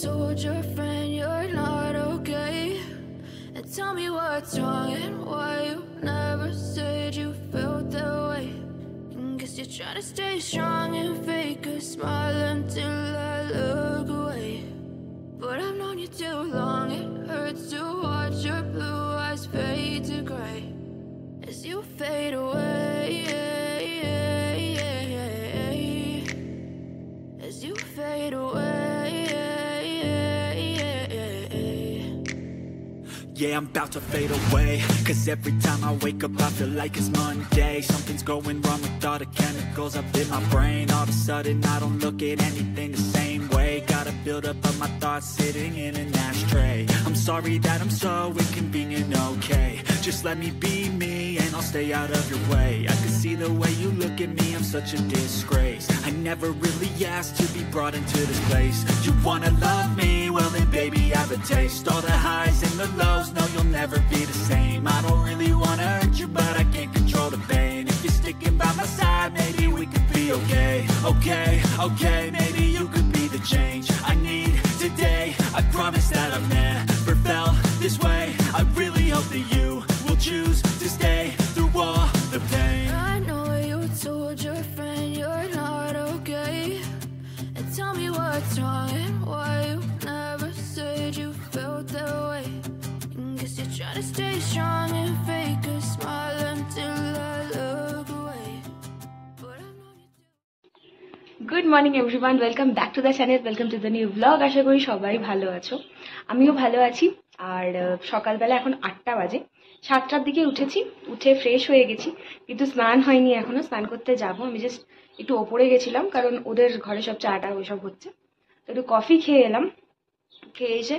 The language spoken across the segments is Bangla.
told your friend you're not okay? And tell me what's wrong and why you never said you felt that way. And guess you're trying to stay strong and fake a smile until I look away. But I've known you too long, it hurts to watch your blue eyes fade to gray as you fade away, as you fade away. Yeah, I'm about to fade away, cause every time I wake up I feel like it's Monday. Something's going wrong with all the chemicals up in my brain. All of a sudden I don't look at anything the same way. Got a build up of my thoughts sitting in an ashtray. I'm sorry that I'm so inconvenient, okay? Just let me be me and I'll stay out of your way. I can see the way you look at me, I'm such a disgrace. I never really asked to be brought into this place. You wanna love me? Well then baby have a taste. All the highs and the lows, no you'll never be the same. I don't really wanna hurt you but I can't control the pain. If you're sticking by my side maybe we could be okay. Okay, maybe you could be the change I need today. I promise that I've never felt this way. I really hope that you will choose to stay through all the pain. I know you told your friend you're not okay. And tell me what's wrong and why you never said you felt that way. And guess you're trying to stay strong and fake a smile until I look away. But I know you do. Good morning everyone, welcome back to the channel, welcome to the new vlog. আশা করি সবাই ভালো আছো, আমিও ভালো আছি। আর সকালবেলা এখন 8টা বাজে, 7টার দিকে উঠেছি, উঠে ফ্রেশ হয়ে গেছি, কিন্তু স্নান হয়নি এখনো, স্নান করতে যাব। আমি জাস্ট একটু ওপরে গেছিলাম কারণ ওদের ঘরে সব চাটা ওইসব হচ্ছে, তো একটু কফি খেয়ে এলাম। খেয়ে এসে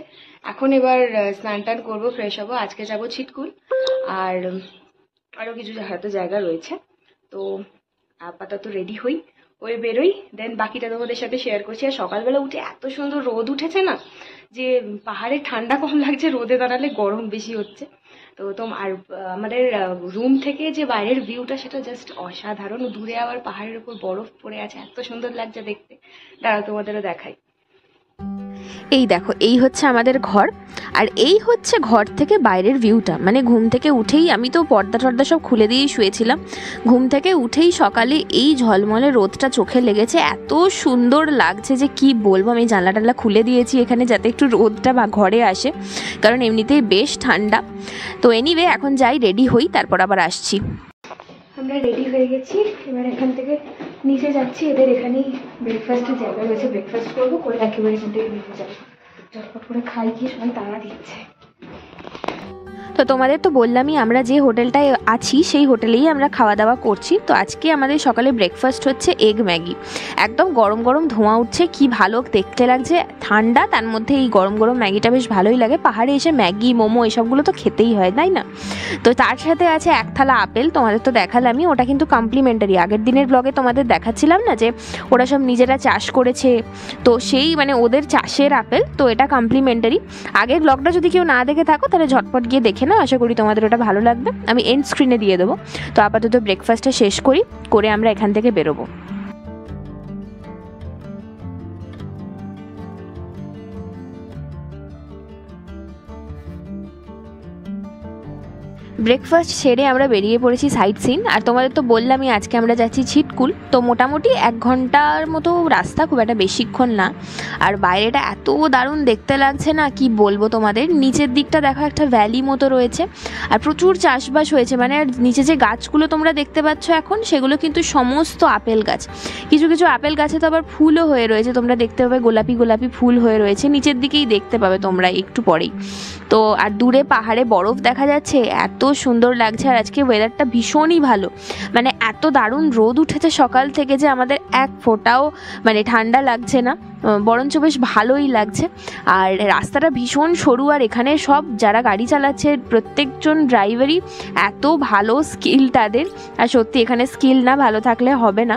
এখন এবার স্নান টান করবো, ফ্রেশ হবো। আজকে যাব ছিটকুল, আর আরও কিছু হয়তো জায়গা রয়েছে, তো আপাতত রেডি হই, ওই বেরোই, দেন বাকিটা তোমাদের সাথে শেয়ার করছি। আর সকালবেলা উঠে এত সুন্দর রোদ উঠেছে না, যে পাহাড়ে ঠান্ডা কম লাগছে, রোদে দাঁড়ালে গরম বেশি হচ্ছে। তো আর আমাদের রুম থেকে যে বাইরের ভিউটা সেটা জাস্ট অসাধারণ। দূরে আবার পাহাড়ের উপর বরফ পড়ে আছে, এত সুন্দর লাগছে দেখতে। দাঁড়াও তোমাদেরও দেখাই। এই দেখো, এই হচ্ছে আমাদের ঘর, আর এই হচ্ছে ঘর থেকে বাইরের ভিউটা। মানে ঘুম থেকে উঠেই, আমি তো পর্দা টর্দা সব খুলে দিয়েই শুয়েছিলাম, ঘুম থেকে উঠেই সকালে এই ঝলমলে রোদটা চোখে লেগেছে, এত সুন্দর লাগছে যে কি বলবো। আমি জানলা টানলা খুলে দিয়েছি এখানে যাতে একটু রোদটা বা ঘরে আসে, কারণ এমনিতেই বেশ ঠান্ডা। তো এনিওয়ে এখন যাই, রেডি হই, তারপর আবার আসছি। আমরা রেডি হয়ে গেছি, এবার এখান থেকে নিচে যাচ্ছি। এদের এখানেই ব্রেকফাস্টের জায়গা রয়েছে, ব্রেকফাস্ট করবো, করে একেবারে এখান থেকে নিচে যাবো। চটপট করে খাই, গিয়ে সবাই তাড়া দিচ্ছে। তো তোমাদের তো বললামই, আমরা যে হোটেলটায় আছি সেই হোটেলেই আমরা খাওয়া দাওয়া করছি। তো আজকে আমাদের সকালে ব্রেকফাস্ট হচ্ছে এগ ম্যাগি, একদম গরম গরম ধোঁয়া উঠছে, কি ভালো দেখতে লাগছে। ঠান্ডা, তার মধ্যে এই গরম গরম ম্যাগিটা বেশ ভালোই লাগে। পাহাড়ে এসে ম্যাগি মোমো এসবগুলো তো খেতেই হয়, তাই না? তো তার সাথে আছে এক থালা আপেল, তোমাদের তো দেখালামই, ওটা কিন্তু কমপ্লিমেন্টারি। আগের দিনের ব্লগে তোমাদের দেখাচ্ছিলাম না যে ওরা সব নিজেরা চাষ করেছে, তো সেই মানে ওদের চাষের আপেল, তো এটা কমপ্লিমেন্টারি। আগের ব্লগটা যদি কেউ না দেখে থাকো তাহলে ঝটপট গিয়ে দেখে না, আশা করি তোমাদের ওটা ভালো লাগবে। আমি এন্ড স্ক্রিনে দিয়ে দেবো। তো আপাতত ব্রেকফাস্টটা শেষ করি, করে আমরা এখান থেকে বেরোবো। ব্রেকফাস্ট সেরে আমরা বেরিয়ে পড়েছি সাইট সিন। আর তোমাদের তো বললামই আজকে আমরা যাচ্ছি ছিটকুল, তো মোটামুটি 1 ঘন্টার মতো রাস্তা, খুব একটা বেশিক্ষণ না। আর বাইরেটা এত দারুণ দেখতে লাগছে না, কি বলবো তোমাদের। নিচের দিকটা দেখো, একটা ভ্যালি মতো রয়েছে, আর প্রচুর চাষবাস হয়েছে। মানে আর নিচে যে গাছগুলো তোমরা দেখতে পাচ্ছ এখন, সেগুলো কিন্তু সমস্ত আপেল গাছ। কিছু কিছু আপেল গাছে তো আবার ফুলও হয়ে রয়েছে, তোমরা দেখতে পাবে গোলাপি গোলাপি ফুল হয়ে রয়েছে, নিচের দিকেই দেখতে পাবে তোমরা একটু পরেই। তো আর দূরে পাহাড়ে বরফ দেখা যাচ্ছে, এত সুন্দর লাগছে। আর আজকে ওয়েদারটা ভীষণই ভালো, মানে এত দারুণ রোদ উঠেছে সকাল থেকে যে আমাদের এক ফোঁটাও মানে ঠান্ডা লাগছে না, বরঞ্চ বেশ ভালোই লাগছে। আর রাস্তাটা ভীষণ সরু, আর এখানে সব যারা গাড়ি চালাচ্ছে প্রত্যেকজন ড্রাইভারই এত ভালো স্কিল তাদের। আর সত্যি এখানে স্কিল না ভালো থাকলে হবে না।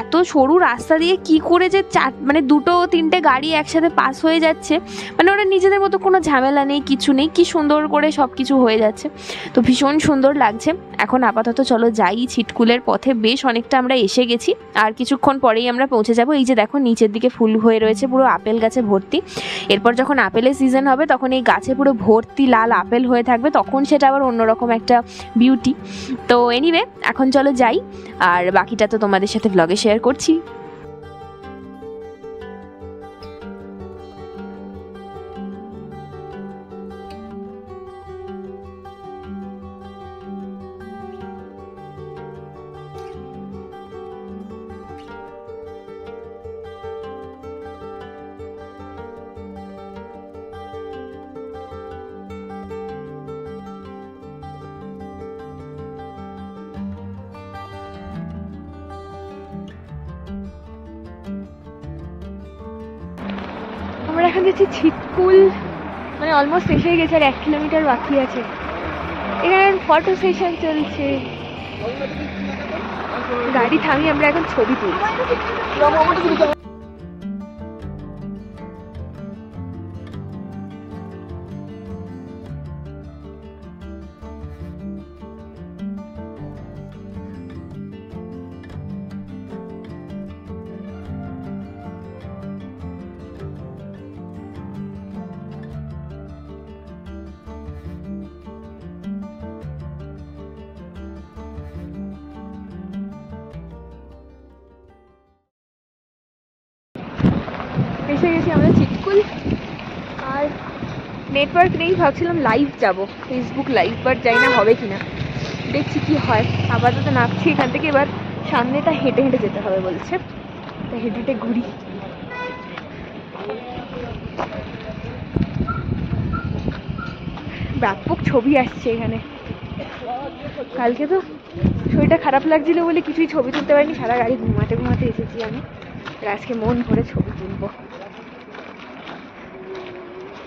এত সরু রাস্তা দিয়ে কি করে যে মানে 2-3টে গাড়ি একসাথে পাস হয়ে যাচ্ছে, মানে ওরা নিজেদের মতো কোনো ঝামেলা নেই, কিছু নেই, কি সুন্দর করে সব কিছু হয়ে যাচ্ছে। তো ভীষণ সুন্দর লাগছে। এখন আপাতত চলো যাই, ছিটকুলের পথে বেশ অনেকটা আমরা এসে গেছি, আর কিছুক্ষণ পরেই আমরা পৌঁছে যাব। এই যে দেখো নিচের দিকে ফুল হয়ে হয়ে রয়েছে, পুরো আপেল গাছে ভর্তি। এরপর যখন আপেলের সিজন হবে তখন এই গাছে পুরো ভর্তি লাল আপেল হয়ে থাকবে, তখন সেটা আবার অন্যরকম একটা বিউটি। তো এনিওয়ে এখন চলো যাই, আর বাকিটা তো তোমাদের সাথে ব্লগে শেয়ার করছি। আমরা এখন যাচ্ছি ছিটকুল, মানে অলমোস্ট এসে গেছে, আর 1 কিলোমিটার বাকি আছে। এখানে ফটো সেশন চলছে, গাড়ি থামিয়ে আমরা এখন ছবি তুলছি। এসে গেছি আমরা ছিটকুল, আর নেটওয়ার্ক নেই, ভাবছিলাম লাইভ যাব, ফেসবুক লাইভ, বাট জানি না হবে কিনা, দেখছি কি হয়। আপাতত নামছি এখান থেকে, এবার সামনেটা হেঁটে হেঁটে যেতে হবে বলছে, তাই হেঁটে হেঁটে ঘুরি। ব্যাপক ছবি আসছে এখানে। কালকে তো শরীরটা খারাপ লাগছিল বলে কিছুই ছবি তুলতে পারিনি, সারা গাড়ি ঘুমাতে ঘুমাতে এসেছি আমি, আর আজকে মন ভরে ছবি তুলবো।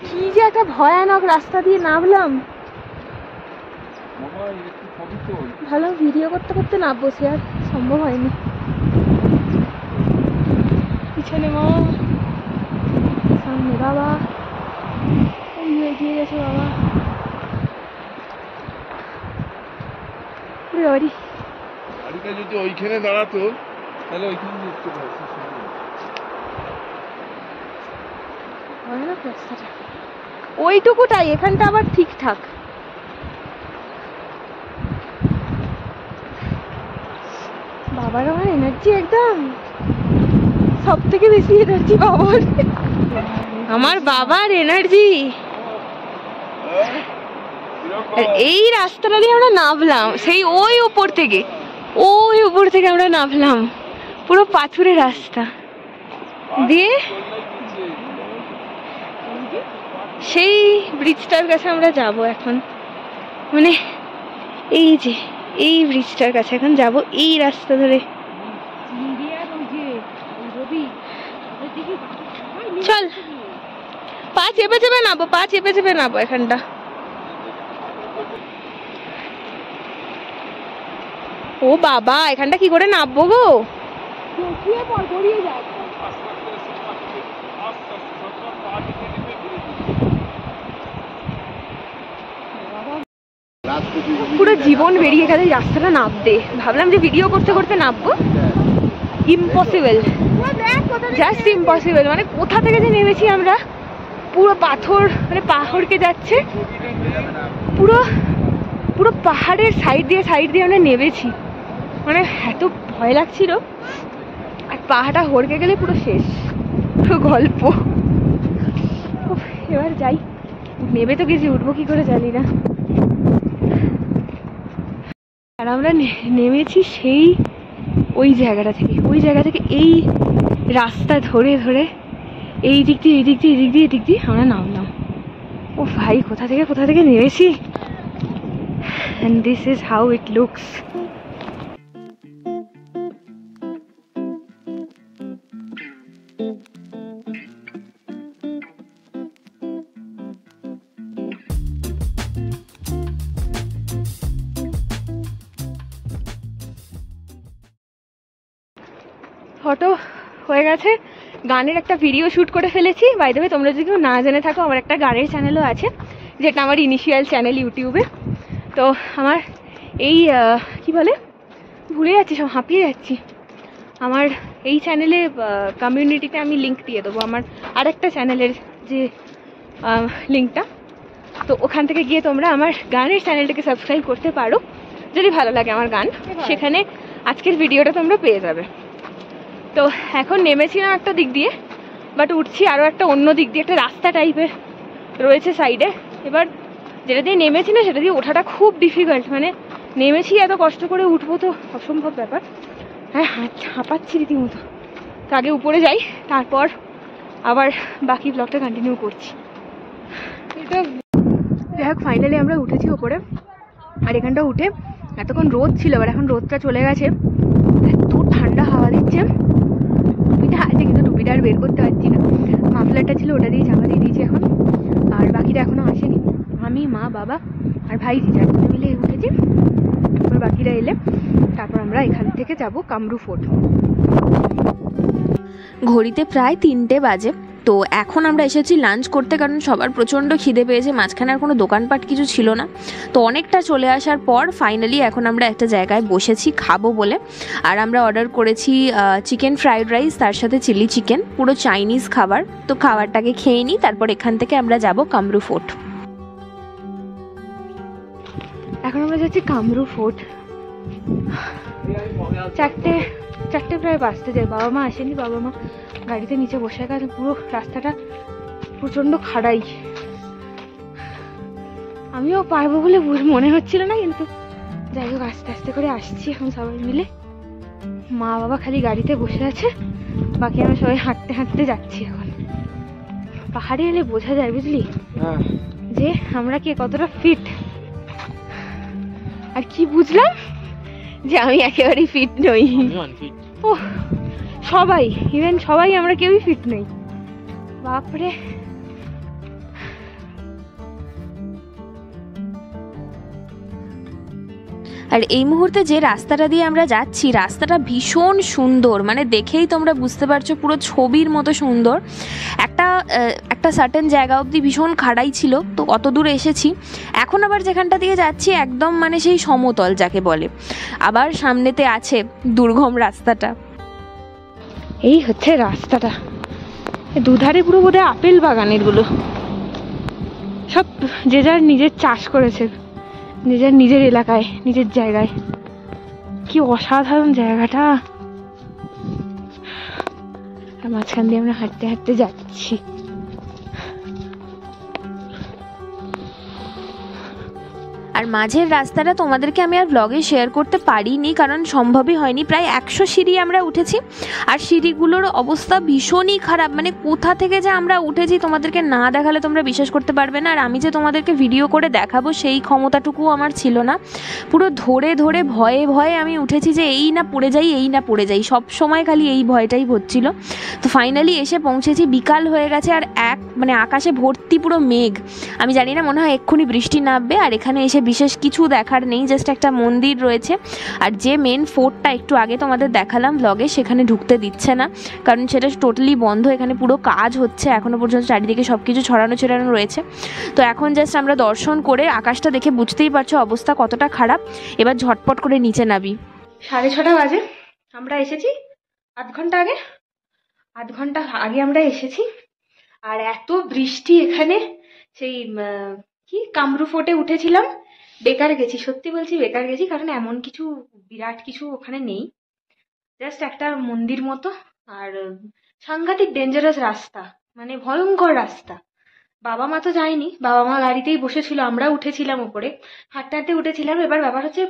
কি যে একটা ভয়ানক রাস্তা দিয়ে নামলাম, ভালো ভিডিও করতে করতে নামবো, সে আর সম্ভব হয়নি। পিছনে মা, সামনে বাবা, এগিয়ে গেছে বাবা। গাড়িটা যদি ওইখানে দাঁড়াতো তাহলে ওইখানে দেখতে পাচ্ছি। ভয়ানক রাস্তাটা, ওইটুকুটাই, এখানটা আবার ঠিকঠাক। বাবার আমার এনার্জি একদম, সব থেকে বেশি এনার্জি বাবার, আমার বাবার এনার্জি। এই রাস্তাটা দিয়ে আমরা নামলাম, সেই ওই উপর থেকে আমরা নামলাম, পুরো পাথুরে রাস্তা দিয়ে সেই ব্রিজটার কাছে আমরা যাব এখন, মানে এই যে এই ব্রিজটার কাছে এখন যাব, এই রাস্তা ধরে। চল, পা চেপে চেপে নামবো এখানটা। ও বাবা, এখানটা কি করে নামবো গো? পুরো জীবন বেরিয়ে গেল এই রাস্তাটা নামতে, ভাবলাম যে ভিডিও করতে করতে নামবো, ইম্পসিবল, জাস্ট ইম্পসিবল। মানে কোথা থেকে যে নেমেছি আমরা, পুরো পাথর, মানে পাহাড়কে যাচ্ছে, পুরো পুরো পাহাড়ের সাইড দিয়ে আমরা নেমেছি, মানে এত ভয় লাগছিল। আর পাহাড়টা হড়কে গেলে পুরো শেষ, পুরো গল্প। এবার যাই, নেমে তো গেছি, উঠবো কি করে জানি না। আর আমরা নেমেছি সেই ওই জায়গাটা থেকে এই রাস্তা ধরে ধরে এই দিক দিয়ে আমরা নামলাম। ও ভাই, কোথা থেকে নেমেছি। And this is how it looks. Photo হয়ে গেছে, গানের একটা ভিডিও শ্যুট করে ফেলেছি। বাই দ্য ওয়ে, তোমরা যদি কেউ না জেনে থাকো, আমার একটা গানের চ্যানেলও আছে, যেটা আমার ইনিশিয়াল চ্যানেল ইউটিউবে। তো আমার এই কি বলে, ভুলে যাচ্ছি, সব হাঁপিয়ে যাচ্ছি। আমার এই চ্যানেলে কমিউনিটিতে আমি লিঙ্ক দিয়ে দেবো আমার আরেকটা চ্যানেলের যে লিঙ্কটা, তো ওখান থেকে গিয়ে তোমরা আমার গানের চ্যানেলটাকে সাবস্ক্রাইব করতে পারো যদি ভালো লাগে আমার গান, সেখানে আজকের ভিডিওটা তোমরা পেয়ে যাবে। তো এখন নেমেছিলাম একটা দিক দিয়ে, বাট উঠছি আরও একটা অন্য দিক দিয়ে, একটা রাস্তা টাইপের রয়েছে সাইডে। এবার যেটা দিয়ে নেমেছি না সেটা দিয়ে ওঠাটা খুব ডিফিকাল্ট, মানে নেমেছি এত কষ্ট করে উঠবো তো অসম্ভব ব্যাপার। হ্যাঁ হাঁপাচ্ছি রীতিমতো। তো আগে উপরে যাই, তারপর আবার বাকি ব্লগটা কন্টিনিউ করছি। এটা যাই হোক, ফাইনালি আমরা উঠেছি ওপরে। আর এখানটা উঠে এতক্ষণ রোদ ছিল, এবার এখন রোদটা চলে গেছে, এত ঠান্ডা হাওয়া দিচ্ছে। টুপিটা আছে কিন্তু টুপিটা আর বের করতে পারছি না, মাফলারটা ছিল ওটা দিয়ে জামা দিয়ে দিয়েছি এখন। আর বাকিটা এখনো আসেনি, আমি মা বাবা আর ভাইজি চারজনে মিলে উঠেছি। তারপর বাকিরা এলে তারপর আমরা এখান থেকে যাব কামরু ফোর্ট। ঘড়িতে প্রায় 3টে বাজে। তো এখন আমরা এসেছি লাঞ্চ করতে, কারণ সবার প্রচণ্ড খিদে পেয়েছে, মাঝখানে আর কোনো দোকানপাট কিছু ছিল না। তো অনেকটা চলে আসার পর ফাইনালি এখন আমরা একটা জায়গায় বসেছি খাবো বলে। আর আমরা অর্ডার করেছি চিকেন ফ্রাইড রাইস, তার সাথে চিলি চিকেন, পুরো চাইনিজ খাবার। তো খাবারটাকে খেয়ে নিই, তারপর এখান থেকে আমরা যাব কামরু ফোর্ট। এখন আমরা যাচ্ছি কামরু ফোর্ট। চারটে প্রায় বাজতে যায়, বাবা মা আসেনি, বাবা মা গাড়িতে নিচে বসে গেছে। পুরো রাস্তাটা প্রচন্ড খাড়াই, আমিও পারবো বলে মনে হচ্ছিল না, কিন্তু যাই হোক আস্তে আস্তে করে আসছি এখন সবাই মিলে। মা বাবা খালি গাড়িতে বসে আছে, বাকি আমরা সবাই হাঁটতে হাঁটতে যাচ্ছি। এখন পাহাড়ে এলে বোঝা যায় বুঝলি যে আমরা কে কতটা ফিট। আর কি বুঝলাম যে আমি একেবারেই ফিট নই। ও সবাই, ইভেন সবাই আমরা কেউই ফিট নই, বাপরে। আর এই মুহূর্তে যে রাস্তাটা দিয়ে আমরা যাচ্ছি, রাস্তাটা ভীষণ সুন্দর, মানে দেখেই তোমরা বুঝতে পারছো পুরো ছবির মতো সুন্দর। একটা সার্টেন জায়গা অবধি ভীষণ খাড়াই ছিল, তো অত দূর এসেছি। এখন আবার যেখানটা দিয়ে যাচ্ছি একদম মানে সেই সমতল যাকে বলে। আবার সামনেতে আছে দুর্গম রাস্তাটা। এই হচ্ছে রাস্তাটা, দুধারে পুরো বোধহয় আপেল বাগানের গুলো, সব যে যার নিজের চাষ করেছে নিজের এলাকায় নিজের জায়গায়। কি অসাধারণ জায়গাটা, মাঝখান দিয়ে আমরা হাঁটতে হাঁটতে যাচ্ছি। আর মাঝের রাস্তাটা তোমাদেরকে আমি আর ব্লগে শেয়ার করতে পারিনি, কারণ সম্ভবই হয়নি। প্রায় 100 সিঁড়ি আমরা উঠেছি, আর সিঁড়িগুলোর অবস্থা ভীষণই খারাপ, মানে কোথা থেকে যে আমরা উঠেছি তোমাদেরকে না দেখালে তোমরা বিশ্বাস করতে পারবে না। আর আমি যে তোমাদেরকে ভিডিও করে দেখাবো সেই ক্ষমতাটুকু আমার ছিল না, পুরো ধরে ধরে ভয়ে ভয়ে আমি উঠেছি যে এই না পড়ে যাই, সব সময় খালি এই ভয়টাই হচ্ছিল। তো ফাইনালি এসে পৌঁছেছি, বিকাল হয়ে গেছে, আর মানে আকাশে ভর্তি পুরো মেঘ। আমি জানি না, মনে হয় এক্ষুনি বৃষ্টি নামবে। আর এখানে এসে বিশেষ কিছু দেখার নেই, জাস্ট একটা মন্দির রয়েছে। আর যে মেন ফোর্টটা একটু আগে তোমাদের দেখালাম ব্লগে, সেখানে ঢুকতে দিচ্ছে না, কারণ সেটা টোটালি বন্ধ। এখানে পুরো কাজ হচ্ছে এখনো পর্যন্ত, চারিদিকে সব কিছু ছড়ানো রয়েছে। তো এখন জাস্ট আমরা দর্শন করে আকাশটা দেখে বুঝতেই পারছো অবস্থা কতটা খারাপ। এবার ঝটপট করে নিচে নামি। 6:30 বাজে, আমরা এসেছি আধ ঘন্টা আগে আমরা এসেছি। আর এত বৃষ্টি এখানে, সেই কি কামরু ফোর্টে উঠেছিলাম, বেকার গেছি, সত্যি বলছি বেকার গেছি, কারণ এমন কিছু বিরাট কিছু ওখানে নেই, জাস্ট একটা মন্দির মতো। আর সাংঘাতিক ডেঞ্জারাস রাস্তা, মানে ভয়ঙ্কর রাস্তা। বাবা মা তো যায়নি, বাবা মা গাড়িতেই বসেছিল, আমরা উঠেছিলাম উপরে, হাঁটতে হাঁটতে উঠেছিলাম। এবার ব্যাপার হচ্ছে,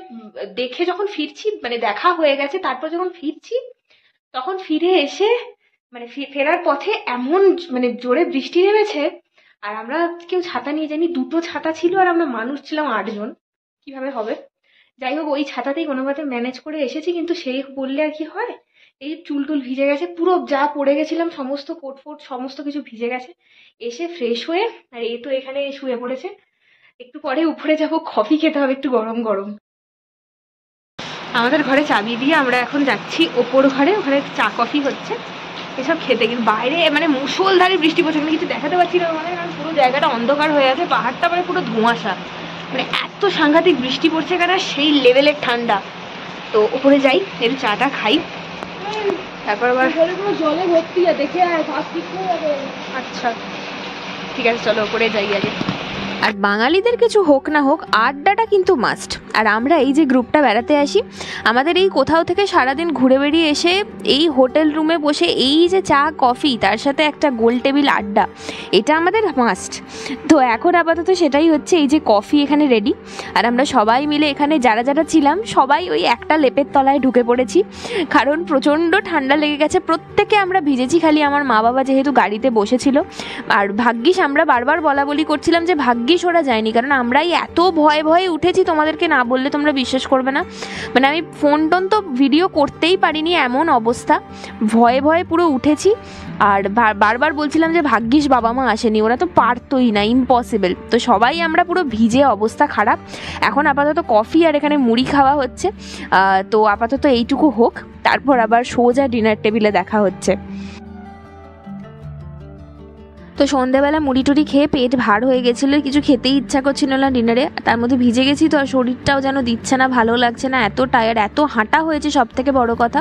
দেখে যখন ফিরছি, মানে দেখা হয়ে গেছে, তারপর যখন ফিরছি তখন ফিরে এসে মানে ফেরার পথে এমন মানে জোরে বৃষ্টি নেমেছে। আর আমরা কেউ ছাতা নিয়ে যাইনি, 2টো ছাতা ছিল, আর আমরা মানুষ ছিলাম 8 জন, কিভাবে হবে। যাই হোক ওই ছাতাতেই কোনোভাবে ম্যানেজ করে এসেছি, কিন্তু সেই বললে আর কি হয়, এই চুল ভিজে গেছে পুরো, যা পড়ে গেছিলাম সমস্ত কোট ফোট সমস্ত কিছু ভিজে গেছে। এসে ফ্রেশ হয়ে, আর এই তো এখানে শুয়ে পড়েছে। একটু পরে উপরে যাব, কফি খেতে হবে একটু গরম গরম। আমাদের ঘরে চাবি দিয়ে আমরা এখন যাচ্ছি ওপর ঘরে, ওখানে চা কফি হচ্ছে, এসব খেতে। কিন্তু বাইরে মানে মুষলধারে বৃষ্টি পড়ছে, মানে কিছু দেখাতে পারছি না, মানে কারণ পুরো জায়গাটা অন্ধকার হয়ে আছে, পাহাড়টা মানে পুরো ধোঁয়াশা, মানে এত সাংঘাতিক বৃষ্টি পড়ছে এখানে, সেই লেভেলের ঠান্ডা। তো উপরে যাই, একটু চাটা খাই। তারপর আবার জলে ভর্তি দেখে আচ্ছা ঠিক আছে, চলো ওপরে যাই আগে। আর বাঙালিদের কিছু হোক না হোক আড্ডাটা কিন্তু মাস্ট। আর আমরা এই যে গ্রুপটা বেড়াতে আসি, আমাদের এই কোথাও থেকে সারাদিন ঘুরে বেরিয়ে এসে এই হোটেল রুমে বসে এই যে চা কফি তার সাথে একটা গোল টেবিল আড্ডা, এটা আমাদের মাস্ট। তো এখন আপাতত সেটাই হচ্ছে, এই যে কফি এখানে রেডি, আর আমরা সবাই মিলে এখানে যারা যারা ছিলাম সবাই ওই একটা লেপের তলায় ঢুকে পড়েছি, কারণ প্রচণ্ড ঠান্ডা লেগে গেছে। প্রত্যেকে আমরা ভিজেছি, খালি আমার মা বাবা যেহেতু গাড়িতে বসেছিল। আর ভাগ্যিস আমরা বারবার বলা বলি করছিলাম যে ভাগ্যিস ওরা যায়নি, কারণ আমরাই এত ভয়ে ভয়ে উঠেছি, তোমাদেরকে না বললে তোমরা বিশ্বাস করবে না। মানে আমি ফোন টোন তো ভিডিও করতেই পারিনি, এমন অবস্থা, ভয়ে ভয়ে পুরো উঠেছি। আর বারবার বলছিলাম যে ভাগ্যিস বাবা মা আসেনি, ওরা তো পারতোই না, ইম্পসিবল। তো সবাই আমরা পুরো ভিজে অবস্থা খারাপ। এখন আপাতত কফি আর এখানে মুড়ি খাওয়া হচ্ছে। তো আপাতত এইটুকু হোক, তারপর আবার সোজা ডিনার টেবিলে দেখা হচ্ছে। তো সন্ধ্যাবেলা মুড়ি টুড়ি খেয়ে পেট ভার হয়ে গেছিলো, কিছু খেতেই ইচ্ছা করছিল না ডিনারে। তার মধ্যে ভিজে গেছি তো, আর শরীরটাও যেন দিচ্ছে না, ভালো লাগছে না, এত টায়ার্ড, এত হাঁটা হয়েছে, সব থেকে বড় কথা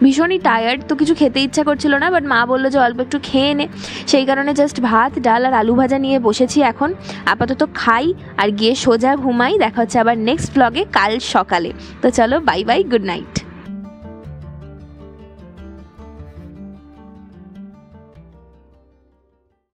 ভীষণই টায়ার্ড। তো কিছু খেতে ইচ্ছা করছিল না, বাট মা বললো যে অল্প একটু খেয়ে নে, সেই কারণে জাস্ট ভাত ডাল আর আলু ভাজা নিয়ে বসেছি। এখন আপাতত খাই আর গিয়ে সোজা ঘুমাই। দেখা হচ্ছে আবার নেক্সট ব্লগে কাল সকালে। তো চলো, বাই বাই, গুড নাইট।